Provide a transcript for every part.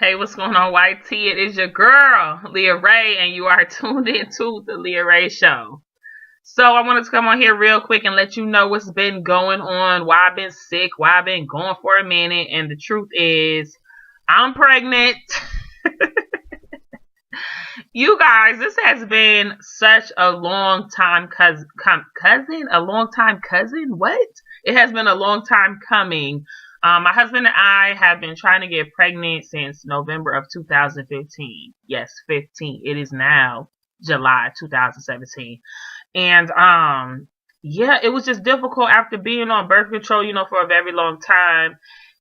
Hey, what's going on, YT? It is your girl, Leah Ray, and you are tuned into the Leah Ray Show. So I wanted to come on here real quick and let you know what's been going on, why I've been sick, why I've been gone for a minute, and the truth is, I'm pregnant. You guys, this has been such a long time cousin, a long time cousin. What? It has been a long time coming. My husband and I have been trying to get pregnant since November of 2015. Yes, 15. It is now July 2017. And yeah, it was just difficult after being on birth control, for a very long time.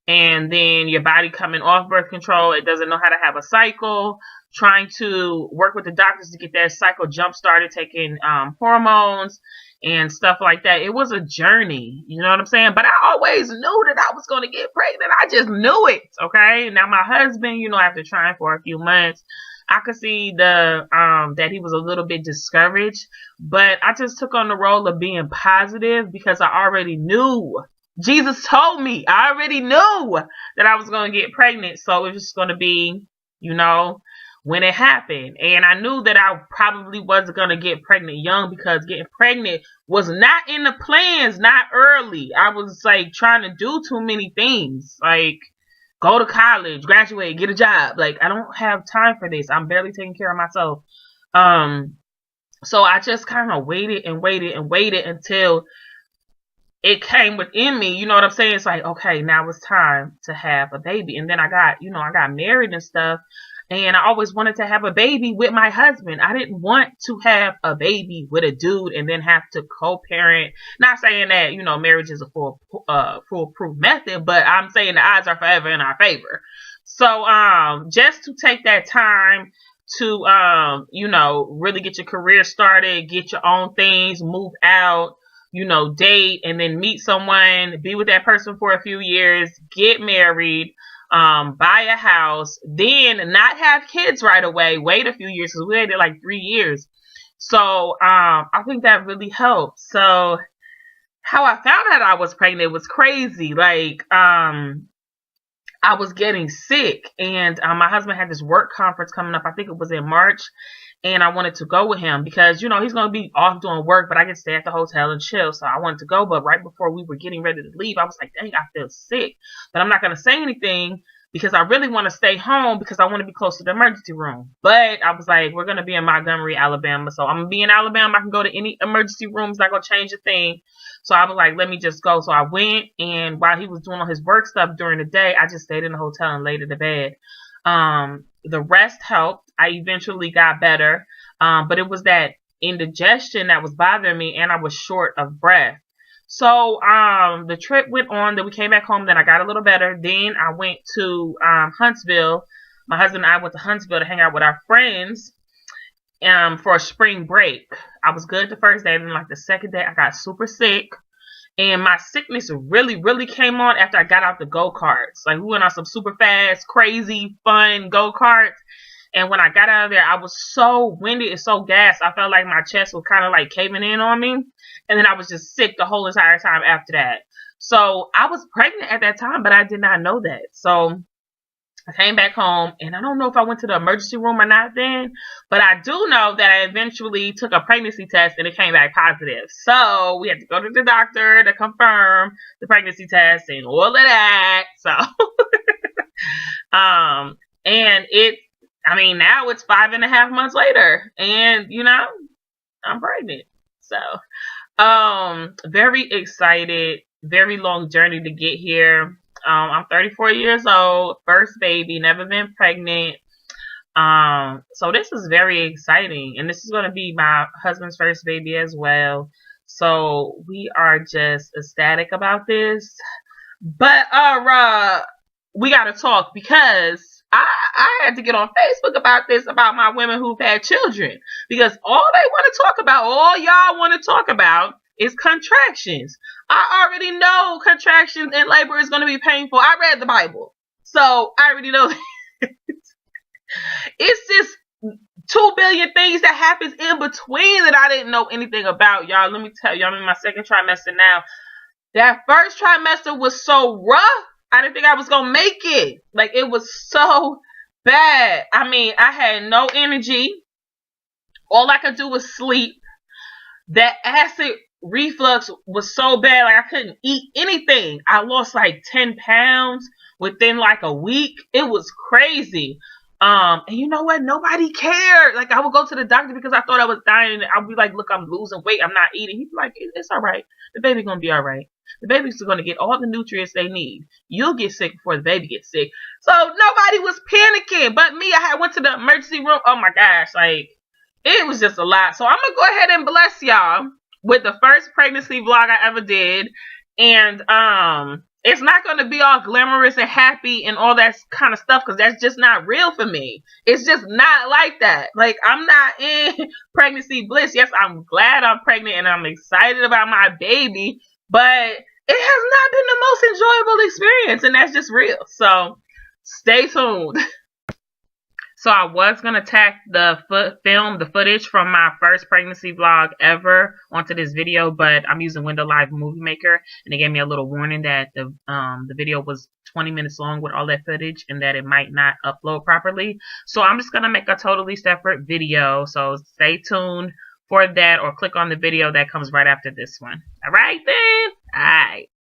And then your body coming off birth control, it doesn't know how to have a cycle. Trying to work with the doctors to get that cycle jump started, taking hormones and stuff like that. It was a journey, you know what I'm saying? But I always knew that I was going to get pregnant. I just knew it, okay? Now my husband, after trying for a few months, I could see the that he was a little bit discouraged, but I just took on the role of being positive because I already knew. Jesus told me. I already knew that I was going to get pregnant, so it was just going to be, when it happened. And I knew that I probably wasn't going to get pregnant young because getting pregnant was not in the plans, not early. I was like trying to do too many things, like go to college, graduate, get a job. Like, I don't have time for this. I'm barely taking care of myself. So I just kind of waited and waited and waited until it came within me. You know what I'm saying? It's like, okay, now it's time to have a baby. And then I got married and stuff. And I always wanted to have a baby with my husband. I didn't want to have a baby with a dude and then have to co-parent. Not saying that, marriage is a foolproof method, but I'm saying the odds are forever in our favor. So, just to take that time to, really get your career started, get your own things, move out, date, and then meet someone, be with that person for a few years, get married, buy a house, then not have kids right away, wait a few years, because we waited like 3 years. So I think that really helped. So how I found out I was pregnant was crazy. Like, I was getting sick, and my husband had this work conference coming up. I think it was in March, and I wanted to go with him because, he's going to be off doing work, but I could stay at the hotel and chill. So I wanted to go, but right before we were getting ready to leave, I was like, dang, I feel sick, but I'm not going to say anything because I really want to stay home because I want to be close to the emergency room. But I was like, we're going to be in Montgomery, Alabama. So I'm going to be in Alabama. I can go to any emergency room. It's not going to change a thing. So I was like, let me just go. So I went, and while he was doing all his work stuff during the day, I just stayed in the hotel and laid in the bed. The rest helped. I eventually got better. But it was that indigestion that was bothering me, and I was short of breath. So the trip went on. Then we came back home. Then I got a little better. Then I went to Huntsville. My husband and I went to Huntsville to hang out with our friends for a spring break. I was good the first day. Then like the second day, I got super sick. And my sickness really, really came on after I got out the go-karts. Like, we went on some super fast, crazy, fun go-karts. And when I got out of there, I was so winded and so gassed. I felt like my chest was kind of like caving in on me. And then I was just sick the whole entire time after that. So I was pregnant at that time, but I did not know that. So I came back home, and I don't know if I went to the emergency room or not then, but I do know that I eventually took a pregnancy test and it came back positive. So we had to go to the doctor to confirm the pregnancy test and all of that. So, and now it's 5.5 months later, and I'm pregnant. So, very excited, very long journey to get here. I'm 34 years old, first baby, never been pregnant. So this is very exciting, and this is going to be my husband's first baby as well. So we are just ecstatic about this. But we got to talk because I had to get on Facebook about this, about my women who've had children, because all y'all want to talk about is contractions. I already know contractions and labor is going to be painful. I read the Bible, so I already know that. It's just 2 billion things that happens in between that I didn't know anything about, y'all. Let me tell you, I'm in my second trimester now. That first trimester was so rough. I didn't think I was going to make it. Like, it was so bad. I mean, I had no energy. All I could do was sleep. That acid reflux was so bad, like I couldn't eat anything. I lost like 10 pounds within like a week. It was crazy. And you know what? Nobody cared. Like I would go to the doctor because I thought I was dying, and I'd be like, "Look, I'm losing weight. I'm not eating." He'd be like, "It's all right. The baby's gonna be all right. The baby's gonna get all the nutrients they need. You'll get sick before the baby gets sick." So nobody was panicking, but me. I had went to the emergency room. Oh my gosh, like it was just a lot. So I'm gonna go ahead and bless y'all with the first pregnancy vlog I ever did. And it's not gonna be all glamorous and happy and all that kind of stuff, because that's just not real for me. It's just not like that. Like I'm not in pregnancy bliss. Yes, I'm glad I'm pregnant and I'm excited about my baby, but it has not been the most enjoyable experience, and that's just real. So stay tuned. So I was gonna tack the footage from my first pregnancy vlog ever onto this video, but I'm using Windows Live Movie Maker, and they gave me a little warning that the video was 20 minutes long with all that footage, and that it might not upload properly. So I'm just gonna make a totally separate video. So stay tuned for that, or click on the video that comes right after this one. All right then. All right.